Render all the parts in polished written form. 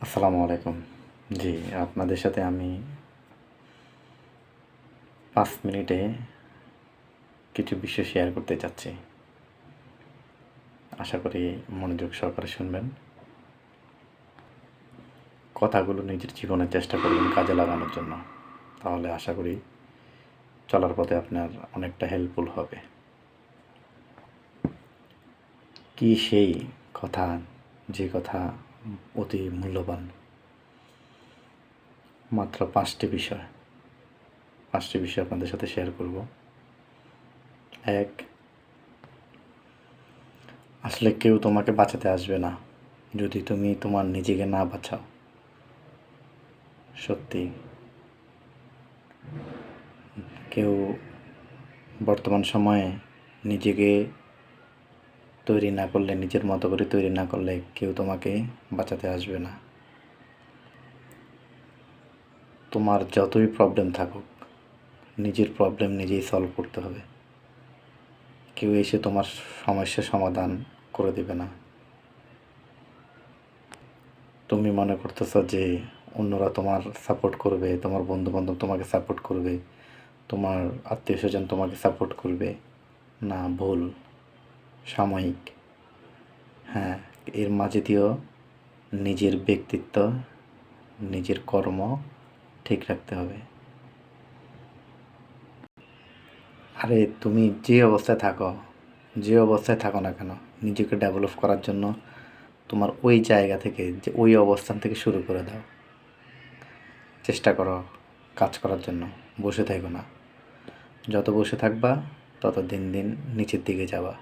আসসালামু আলাইকুম। জি, আপনাদের সাথে আমি ৫ মিনিটে কিছু বিষয় শেয়ার করতে চাচ্ছি। আশা করি মনোযোগ সহকারে শুনবেন। কথাগুলো নিজের জীবনে চেষ্টা করবেন কাজে লাগানোর জন্য। তাহলে আশা করি চলার পথে আপনার অনেকটা হেল্পফুল হবে। কি সেই কথা, যে কথা অতি মূল্যবান। মাত্র ৫টি বিষয়। ৫টি বিষয় আপনাদের সাথে শেয়ার করব। ১, আসলে কেউ তোমাকে বাঁচাতে আসবে না যদি তুমি তোমার নিজেকে না বাঁচাও। সত্যি, কেউ বর্তমান সময়ে নিজেকে তৈরি না করলে, নিজের মতো করে তৈরি না করলে কেউ তোমাকে বাঁচাতে আসবে না। তোমার যতই প্রবলেম থাকুক, নিজের প্রবলেম নিজেই সলভ করতে হবে। কেউ এসে তোমার সমস্যার সমাধান করে দেবে না। তুমি মনে করতেছ যে অন্যরা তোমার সাপোর্ট করবে, তোমার বন্ধুবান্ধব তোমাকে সাপোর্ট করবে, তোমার আত্মীয়স্বজন তোমাকে সাপোর্ট করবে। না, ভুল। সাময়িক। হ্যাঁ, এর মাঝে দিয়েও নিজের ব্যক্তিত্ব, নিজের কর্ম ঠিক রাখতে হবে। আরে তুমি যে অবস্থায় থাকো না কেন, নিজেকে ডেভেলপ করার জন্য তোমার ওই জায়গা থেকে, যে ওই অবস্থান থেকে শুরু করে দাও। চেষ্টা করো কাজ করার জন্য, বসে থেকো না। যত বসে থাকবা তত দিন দিন নিচের দিকে যাবা।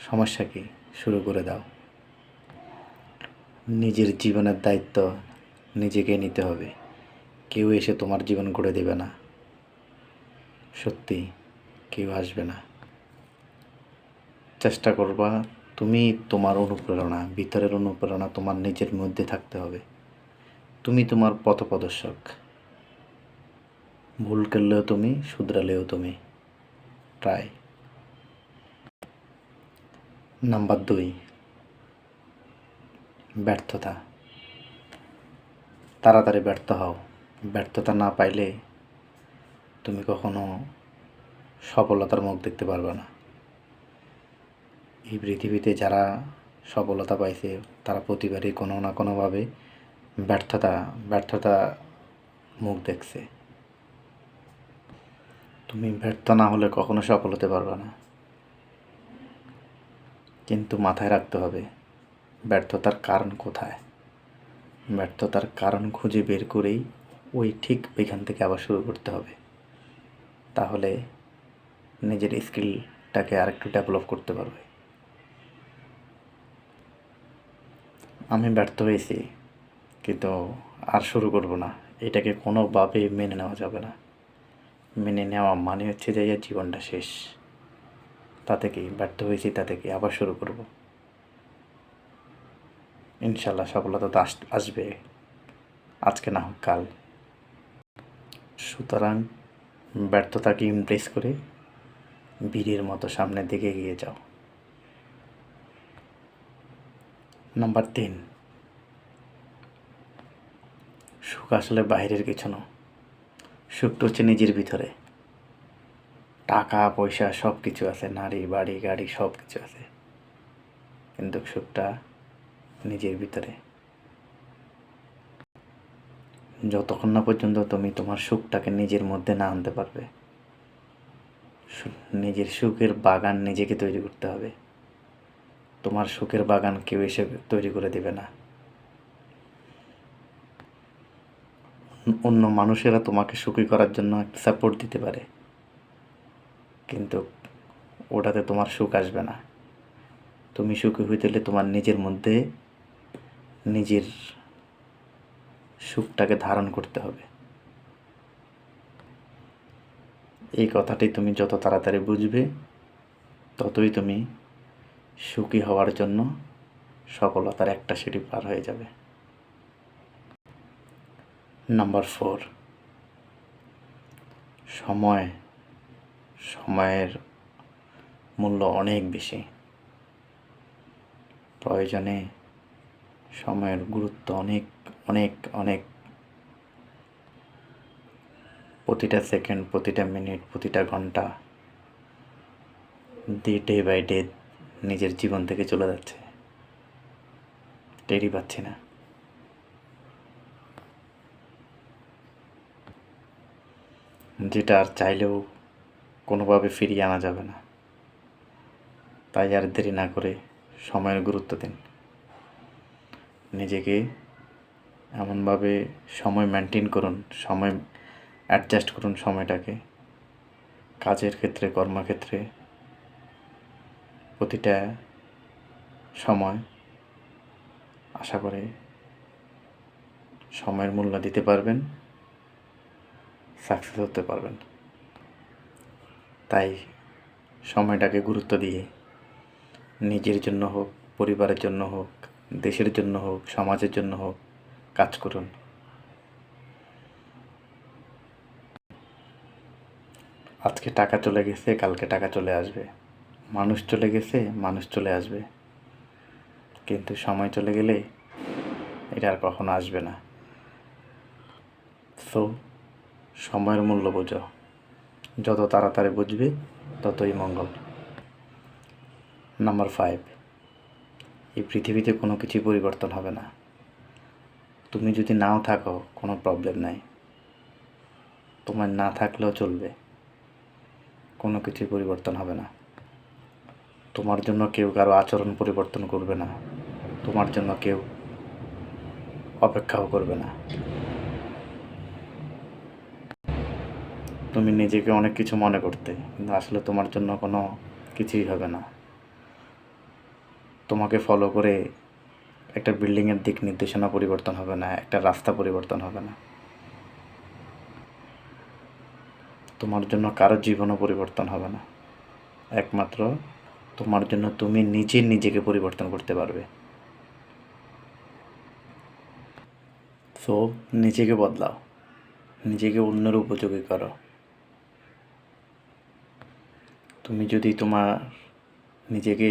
সমস্যা কি? শুরু করে দাও। নিজের জীবনের দায়িত্ব নিজেকে নিতে হবে। কেউ এসে তোমার জীবন গড়ে দেবে না। সত্যি, কেউ আসবে না। চেষ্টা করবা তুমি, তোমার অনুপ্রেরণা, ভিতরের অনুপ্রেরণা তোমার নিজের মধ্যে থাকতে হবে। তুমি তোমার পথপ্রদর্শক। ভুল করলেও তুমি, শুধরালেও তুমি। ট্রাই। নাম্বার 2, ব্যর্থতা। তাড়াতাড়ি ব্যর্থ হও। ব্যর্থতা না পাইলে তুমি কখনো সফলতার মুখ দেখতে পারবে না। এই পৃথিবীতে যারা সফলতা পাইছে তারা প্রতিবারই কোনো না কোনোভাবে ব্যর্থতা মুখ দেখছে। তুমি ব্যর্থ না হলে কখনো সফল হতে পারবে না। কিন্তু মাথায় রাখতে হবে ব্যর্থতার কারণ কোথায়। ব্যর্থতার কারণ খুঁজে বের করেই ঠিক ওইখান থেকে আবার শুরু করতে হবে। তাহলে নিজের স্কিলটাকে আরেকটু ডেভেলপ করতে পারবে। আমি ব্যর্থ হয়েছি, কিন্তু আর শুরু করব না, এটাকে কোনোভাবেই মেনে নেওয়া যাবে না। মেনে নেওয়া মানে হচ্ছে যে জীবনটা শেষ। তাতে কি, ব্যর্থ হয়েছি তাতে কি, আবার শুরু করব। ইনশাল্লাহ সফলতা তো আসবে, আজকে না হোক কাল। সুতরাং ব্যর্থতাকে ইমপ্রেস করে বীরের মতো সামনের দিকে এগিয়ে যাও। নাম্বার 3, সুখ আসলে বাইরের কিছু না। সুখটা হচ্ছে নিজের ভিতরে। টাকা পয়সা সব কিছু আছে, নারী বাড়ি গাড়ি সব কিছু আছে, কিন্তু সুখটা নিজের ভিতরে। যতক্ষণ না পর্যন্ত তুমি তোমার সুখটাকে নিজের মধ্যে না আনতে পারবে, নিজের সুখের বাগান নিজেকে তৈরি করতে হবে। তোমার সুখের বাগান কেউ এসে তৈরি করে দেবে না। অন্য মানুষেরা তোমাকে সুখী করার জন্য একটা সাপোর্ট দিতে পারে, কিন্তু ওটাতে তোমার সুখ আসবে না। তুমি সুখী হইতে হলে তোমার নিজের মধ্যে নিজের সুখটাকে ধারণ করতে হবে। এই কথাটি তুমি যত তাড়াতাড়ি বুঝবে, ততই তুমি সুখী হওয়ার জন্য সফলতার একটা সিঁড়ি পার হয়ে যাবে। নাম্বার 4, সময়ের মূল্য অনেক বেশি। প্রয়োজনে সময়ের গুরুত্ব অনেক অনেক অনেক। প্রতিটা সেকেন্ড, প্রতিটা মিনিট, প্রতিটা ঘন্টা ডে বাই ডে নিজের জীবন থেকে চলে যাচ্ছে, টেরই পাচ্ছি না। যেটা আর চাইলেও কোনোভাবে ফিরিয়ে আনা যাবে না। তাই আর দেরি না করে সময়ের গুরুত্ব দিন। নিজেকে এমনভাবে সময় মেনটেন করুন, সময় অ্যাডজাস্ট করুন সময়টাকে। কাজের ক্ষেত্রে, কর্মক্ষেত্রে প্রতিটা সময় আশা করে সময়ের মূল্য দিতে পারবেন, সাকসেস হতে পারবেন। তাই সময়টাকে গুরুত্ব দিয়ে নিজের জন্য হোক, পরিবারের জন্য হোক, দেশের জন্য হোক, সমাজের জন্য হোক কাজ করুন। আজকে টাকা চলে গেছে, কালকে টাকা চলে আসবে। মানুষ চলে গেছে, মানুষ চলে আসবে, কিন্তু সময় চলে গেলে এটা আর কখনো আসবে না। সো সময়ের মূল্য বোঝো, যত তাড়াতাড়ি বুঝবে ততই মঙ্গল। নাম্বার 5, এই পৃথিবীতে কোনো কিছুই পরিবর্তন হবে না। তুমি যদি নাও থাকো কোনো প্রবলেম নাই, তোমার না থাকলেও চলবে, কোনো কিছুই পরিবর্তন হবে না। তোমার জন্য কেউ কারো আচরণ পরিবর্তন করবে না, তোমার জন্য কেউ অপেক্ষাও করবে না। তুমি নিজেকে অনেক কিছু মনে করতে, কিন্তু আসলে তোমার জন্য কোনো কিছুই হবে না। তোমাকে ফলো করে একটা বিল্ডিংয়ের দিক নির্দেশনা পরিবর্তন হবে না, একটা রাস্তা পরিবর্তন হবে না। তোমার জন্য কারোর জীবনও পরিবর্তন হবে না। একমাত্র তোমার জন্য তুমি নিজেকে পরিবর্তন করতে পারবে। সো নিজেকে বদলাও, নিজেকে অন্যের উপযোগী করো। তুমি যদি তোমার নিজেকে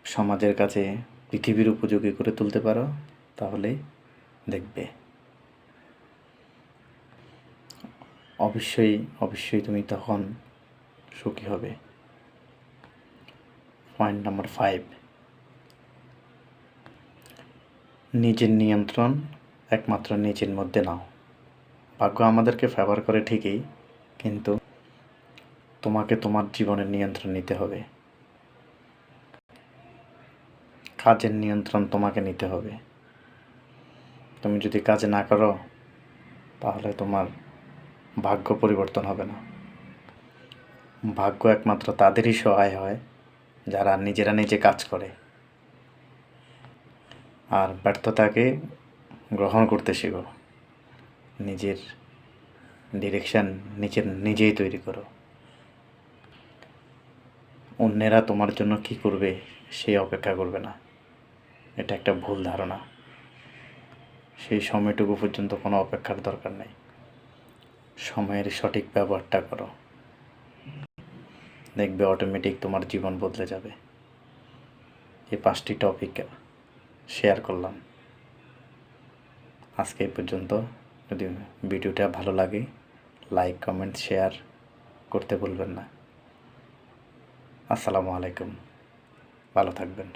সমাজের কাছে পৃথিবীর উপযোগী করে তুলতে পারো, তাহলে দেখবে অবশ্যই অবশ্যই তুমি তখন সুখী হবে। পয়েন্ট নাম্বার 5, নিজের নিয়ন্ত্রণ একমাত্র নিজের মধ্যে নাও। ভাগ্য আমাদেরকে ফেভার করে ঠিকই, কিন্তু তোমাকে তোমার জীবনের নিয়ন্ত্রণ নিতে হবে। কাজের নিয়ন্ত্রণ তোমাকে নিতে হবে। তুমি যদি কাজ না করো তাহলে তোমার ভাগ্য পরিবর্তন হবে না। ভাগ্য একমাত্র তাদেরই সহায় হয় যারা নিজেরা নিজে কাজ করে আর ব্যর্থতাকে গ্রহণ করতে শেখো। নিজের ডিরেকশন নিজেই তৈরি করো। অন্যেরা তোমার জন্য কী করবে সেই অপেক্ষা করবে না, এটা একটা ভুল ধারণা। সেই সময়টুকু পর্যন্ত কোনো অপেক্ষার দরকার নেই। সময়ের সঠিক ব্যবহারটা করো, দেখবে অটোমেটিক তোমার জীবন বদলে যাবে। এই 5টি টপিক শেয়ার করলাম আজকে এই পর্যন্ত। যদি ভিডিওটা ভালো লাগে লাইক, কমেন্ট, শেয়ার করতে ভুলবেন না। আসসালামু আলাইকুম, ভালো থাকবেন।